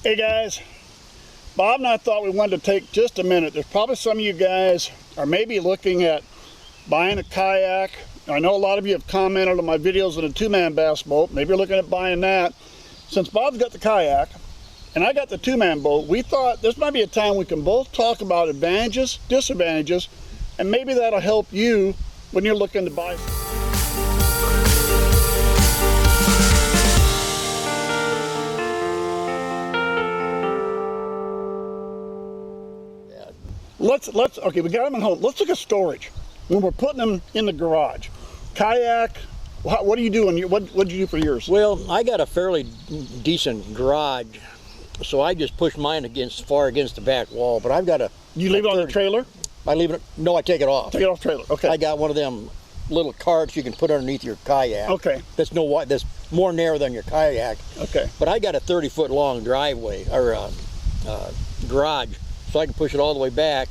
Hey guys, Bob and I thought we wanted to take just a minute. There's probably some of you guys are maybe looking at buying a kayak. I know a lot of you have commented on my videos on a two-man bass boat. Maybe you're looking at buying that. Since Bob's got the kayak and I got the two-man boat, we thought this might be a time we can both talk about advantages, disadvantages, and maybe that'll help you when you're looking to buy. Okay, we got them at home. Let's look at storage. When we're putting them in the garage. Kayak, what do you do? What did you do for yours? Well, I got a fairly decent garage, so I just push mine far against the back wall. But I've got a. You leave it on the trailer? I leave it. No, I take it off. Take it off trailer. Okay. I got one of them little carts you can put underneath your kayak. Okay. That's more narrow than your kayak. Okay. But I got a 30-foot long driveway or garage, so I can push it all the way back,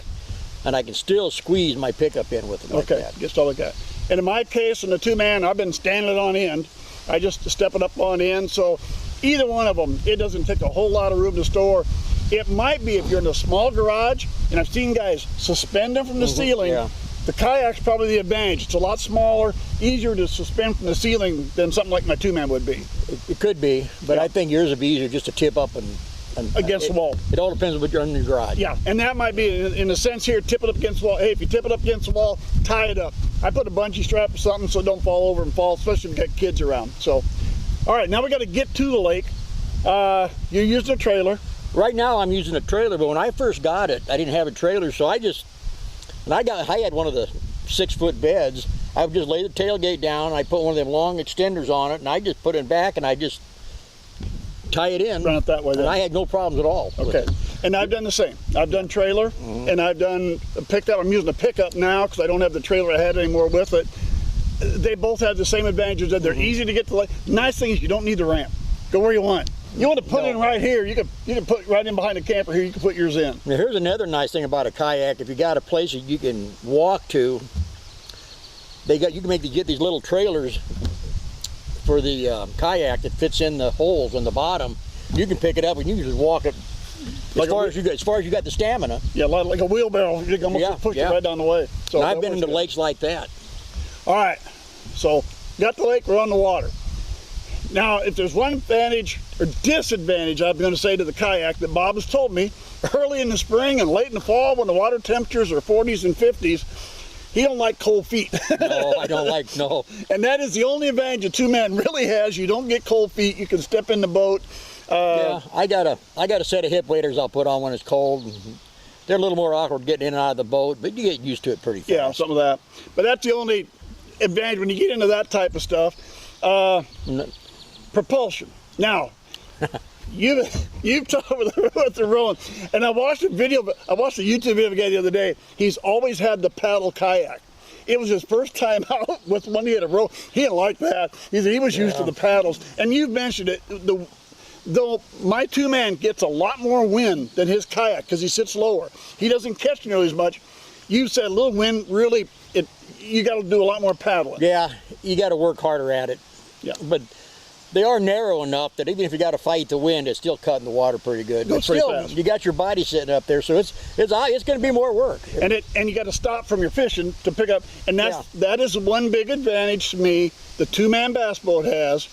and I can still squeeze my pickup in with it like that. Just all like that. And in my case, in the two-man, I've been standing it on end. I just step it up on end. So either one of them, it doesn't take a whole lot of room to store. It might be if you're in a small garage, and I've seen guys suspend them from the ceiling. Yeah. The kayak's probably the advantage. It's a lot smaller, easier to suspend from the ceiling than something like my two-man would be. It could be, but yeah. I think yours would be easier just to tip up and against the wall. It all depends on what you're in your garage. Yeah, and that might be, in a sense here, tip it up against the wall. Hey, if you tip it up against the wall, tie it up. I put a bungee strap or something so it don't fall over and fall, especially if you've got kids around. So, all right, now we got to get to the lake. You're using a trailer. Right now I'm using a trailer, but when I first got it, I didn't have a trailer, so I had one of the 6-foot beds. I would just lay the tailgate down, I put one of them long extenders on it, and I just put it back and I just tie it in. Run it that way then. And I had no problems at all. Okay. And I've done the same. I've done trailer, and I've done a pickup. I'm using a pickup now because I don't have the trailer I had anymore with it. They both have the same advantages. That they're easy to get to. Nice thing is you don't need the ramp. Go where you want. You want to put it in right here, you can put right in behind the camper here, you can put yours in. Now here's another nice thing about a kayak. If you got a place that you can walk to, you can get these little trailers for the kayak that fits in the holes in the bottom. You can pick it up and you can just walk it as far as you got the stamina. Yeah, like a wheelbarrow. You can almost push it right down the way. So and I've been into lakes like that. All right, so got the lake, we're on the water. Now, if there's one advantage or disadvantage I'm going to say to the kayak that Bob has told me, early in the spring and late in the fall when the water temperatures are 40s and 50s, he don't like cold feet. No, I don't like, no. And that is the only advantage a two-man really has. You don't get cold feet. You can step in the boat. Yeah, I got a set of hip waders I'll put on when it's cold. They're a little more awkward getting in and out of the boat, but you get used to it pretty fast. Yeah, some of that. But that's the only advantage when you get into that type of stuff. Propulsion. Now, you've talked with the rowing, and I watched a YouTube video of a guy the other day. He's always had the paddle kayak. It was his first time out with one he had a row. He didn't like that. He was used to the paddles. And you've mentioned it. Though my two-man gets a lot more wind than his kayak because he sits lower. He doesn't catch nearly as much. You said a little wind, really, you got to do a lot more paddling. Yeah, you got to work harder at it. Yeah. But they are narrow enough that even if you got to fight the wind, it's still cutting the water pretty good. Goes pretty fast. You got your body sitting up there, so it's going to be more work. And you got to stop from your fishing to pick up, and that is one big advantage to me the two-man bass boat has,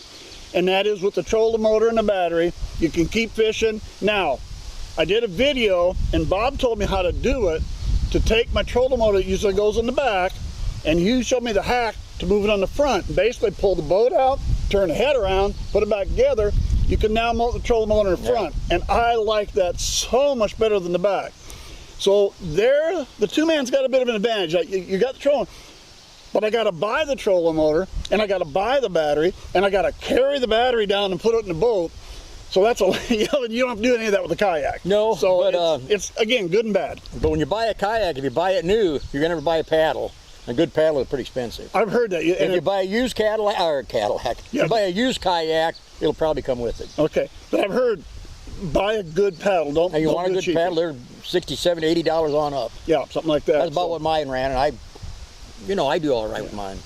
and that is with the trolling motor and the battery, you can keep fishing. Now, I did a video, and Bob told me how to do it, to take my trolling motor that usually goes in the back, and you showed me the hack to move it on the front. Basically pull the boat out, turn the head around, put it back together. You can now mount the trolling motor in the front. And I like that so much better than the back. So there, the two-man's got a bit of an advantage. You got the trolling, but I got to buy the trolling motor, and I got to buy the battery, and I got to carry the battery down and put it in the boat. So that's you don't have to do any of that with the kayak. No, so but it's again good and bad. But when you buy a kayak, if you buy it new, you're going to buy a paddle. A good paddle is pretty expensive. I've heard that. If you buy a used if you buy a used kayak, it'll probably come with it. Okay, but I've heard buy a good paddle. Don't. And you want a good paddle? They're $60, $70, $80 on up. Yeah, something like that. That's about what mine ran, and I do all right with mine.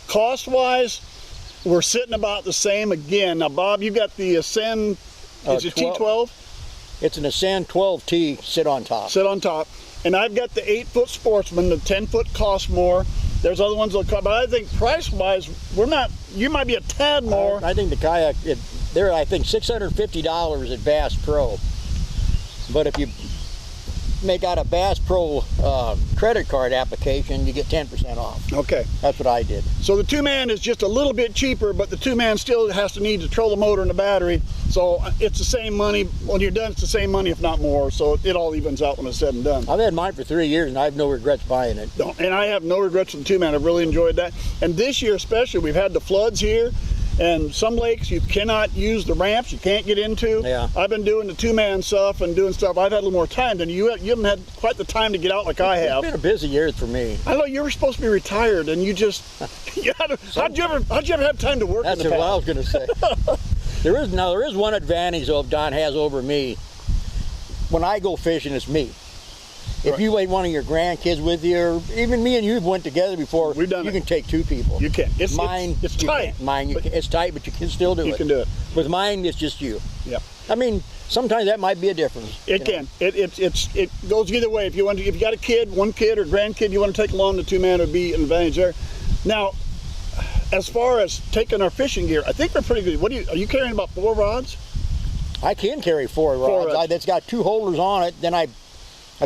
Cost-wise, we're sitting about the same again. Now, Bob, you got the Ascend Is it 12. T12? It's an Ascend 12T, sit on top. Sit on top. And I've got the 8-foot Sportsman. The 10-foot costs more. There's other ones that cost, but I think price-wise, we're not. You might be a tad more. I think the Kayak, they're I think $650 at Bass Pro. But if you make out a Bass Pro credit card application, you get 10% off. Okay. That's what I did. So the 2-man is just a little bit cheaper, but the 2-man still has to need the trolling motor and the battery. So it's the same money. When you're done, it's the same money, if not more. So it all evens out when it's said and done. I've had mine for 3 years, and I have no regrets buying it. No, and I have no regrets with the 2-man. I've really enjoyed that. And this year especially, we've had the floods here. And some lakes you cannot use the ramps, you can't get into. Yeah. I've been doing the 2-man stuff and doing stuff. I've had a little more time than you. You haven't had quite the time to get out like I have. It's been a busy year for me. I know you were supposed to be retired, and you just. How'd you ever have time to work? That's in the what I past? was going to say. There is one advantage though Don has over me. When I go fishing, it's me. If you had one of your grandkids with you, or even me and you have went together before, We've done you it. can take 2 people. You can. It's tight. It's tight, but you can still do it. You can do it. With mine, it's just you. Yeah. I mean, sometimes that might be a difference. It can. It goes either way. If you got a kid, one kid or grandkid you want to take along, the 2-man would be an advantage there. Now, as far as taking our fishing gear, I think we're pretty good. Are you carrying about 4 rods? I can carry 4 rods. rods. That's got 2 holders on it. Then I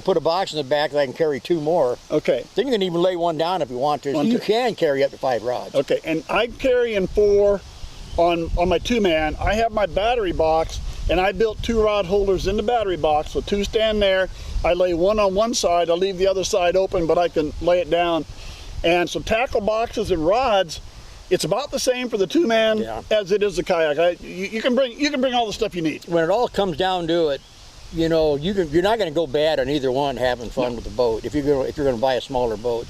put a box in the back that I can carry 2 more. Okay. Then you can even lay one down if you want to. So you can carry up to 5 rods. Okay, and I'm carrying 4 on my 2-man. I have my battery box, and I built 2 rod holders in the battery box, so 2 stand there. I lay one on one side. I leave the other side open, but I can lay it down. And so tackle boxes and rods, it's about the same for the 2-man as it is the Kayak. You can bring all the stuff you need. When it all comes down to it, you know, you're not going to go bad on either one having fun with the boat if you're going to buy a smaller boat.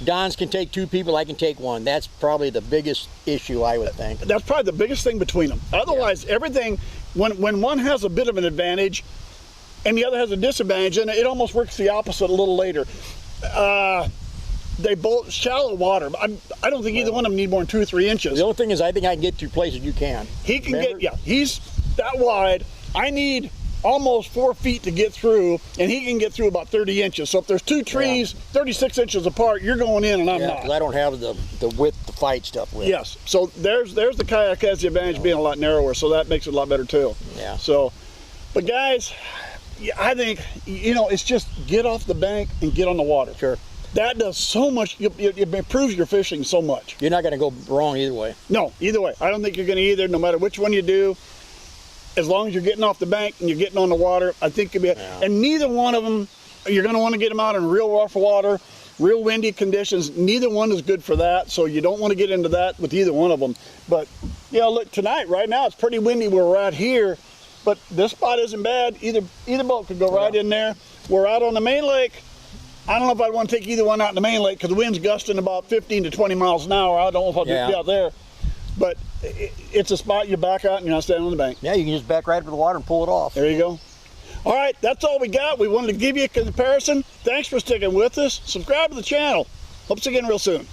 Don's can take 2 people, I can take 1. That's probably the biggest issue, I would think. That's probably the biggest thing between them. Otherwise, everything, when one has a bit of an advantage and the other has a disadvantage, and it almost works the opposite a little later. They both shallow water. I don't think either one of them need more than 2 or 3 inches. The only thing is, I think I can get to places you can. He can he's that wide. I need almost 4 feet to get through, and he can get through about 30 inches. So if there's 2 trees 36 inches apart, you're going in and I'm not. Because I don't have the width to fight stuff with. Yes, so there's the Kayak has the advantage of being a lot narrower, so that makes it a lot better too. Yeah. So, but guys, I think, it's just get off the bank and get on the water. Sure. That does so much, it improves your fishing so much. You're not going to go wrong either way. No, either way. I don't think you're going to either, no matter which one you do. As long as you're getting off the bank and you're getting on the water, I think you'll be. And neither one of them, you're going to want to get them out in real rough water, real windy conditions. Neither one is good for that, so you don't want to get into that with either one of them. But look, tonight, right now, it's pretty windy where we're at here, but this spot isn't bad. Either boat could go right in there. We're out on the main lake. I don't know if I'd want to take either one out in the main lake because the wind's gusting about 15 to 20 miles an hour. I don't know if I'd be out there. But it's a spot you back out and you're not standing on the bank. Yeah, you can just back right up to the water and pull it off. There you go. All right, that's all we got. We wanted to give you a comparison. Thanks for sticking with us. Subscribe to the channel. Hope to see you again real soon.